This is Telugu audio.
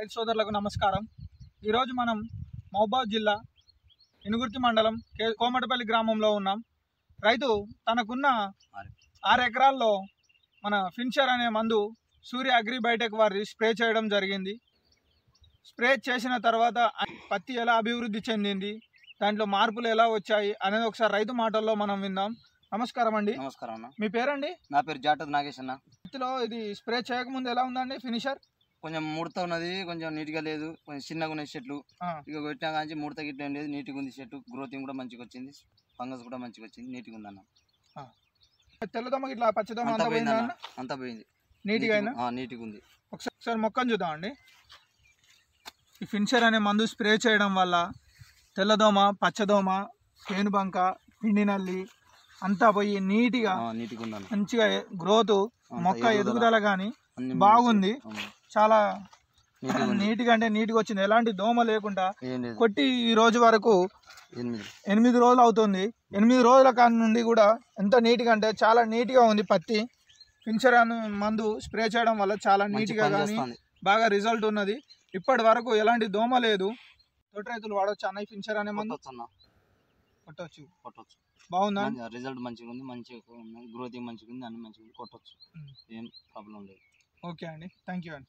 రైతు సోదరులకు నమస్కారం. ఈరోజు మనం మహబూబాబాద్ జిల్లా ఇనుగుర్తి మండలం కోమటపల్లి గ్రామంలో ఉన్నాం. రైతు తనకున్న 6 ఎకరాల్లో మన ఫిన్షర్ అనే మందు సూర్య అగ్రి బయోటెక్ వారి స్ప్రే చేయడం జరిగింది. స్ప్రే చేసిన తర్వాత పత్తి ఎలా అభివృద్ధి చెందింది, దాంట్లో మార్పులు ఎలా వచ్చాయి అనేది ఒకసారి రైతు మాటల్లో మనం విందాం. నమస్కారం అండి. నమస్కారం అన్న. మీ పేరండి? నా పేరు జాటద్ నాగేష్ అన్న. పత్తిలో ఇది స్ప్రే చేయకముందు ఎలా ఉందండి ఫినిషర్? కొంచెం ముడత ఉన్నది, కొంచెం నీట్గా లేదు, కొంచెం చిన్నగా ఉన్నాయి చెట్లు. ఇక కొట్టినా కానీ ముడత గిట్ల ఏం లేదు, నీట్గా ఉంది చెట్టు. గ్రోతింగ్ కూడా మంచిగా వచ్చింది, ఫంగస్ కూడా మంచిగా వచ్చింది, నీట్గా ఉంది అన్న. తెల్లదోమ ఇట్లా పచ్చదోమ అంతా పోయింది, నీట్గా నీట్గా ఉంది. ఒకసారి మొక్కను చూద్దామండి. ఈ ఫిన్షర్ అనే మందు స్ప్రే చేయడం వల్ల తెల్లదోమ, పచ్చదోమ, పేనుబంక, పిండి నల్లి అంతా పోయి నీట్గా మంచిగా గ్రోత్, మొక్క ఎదుగుదల కానీ బాగుంది. చాలా నీట్గా అంటే నీట్గా వచ్చింది, ఎలాంటి దోమ లేకుండా. కొట్టి ఈ రోజు వరకు 8 రోజులు అవుతుంది. 8 రోజుల కాని నుండి కూడా ఎంత నీట్గా అంటే చాలా నీట్గా ఉంది పత్తి. ఫిన్షర్ అనే మందు స్ప్రే చేయడం వల్ల చాలా నీట్గా కానీ బాగా రిజల్ట్ ఉన్నది. ఇప్పటి వరకు ఎలాంటి దోమ లేదు. తోటి రైతులు వాడవచ్చు అన్న ఫిన్షర్ అనే మందు? కొట్టవచ్చు. బాగుందా? రిజల్ట్ మంచిగా ఉంది, మంచిగా ఉంది, గ్రోతింగ్ మంచిగా ఉంది, అన్ని మంచిగా ఉంది, కొట్టవచ్చు, ఏం ప్రాబ్లం లేదు. ఓకే అండి, థ్యాంక్ యూ అండి.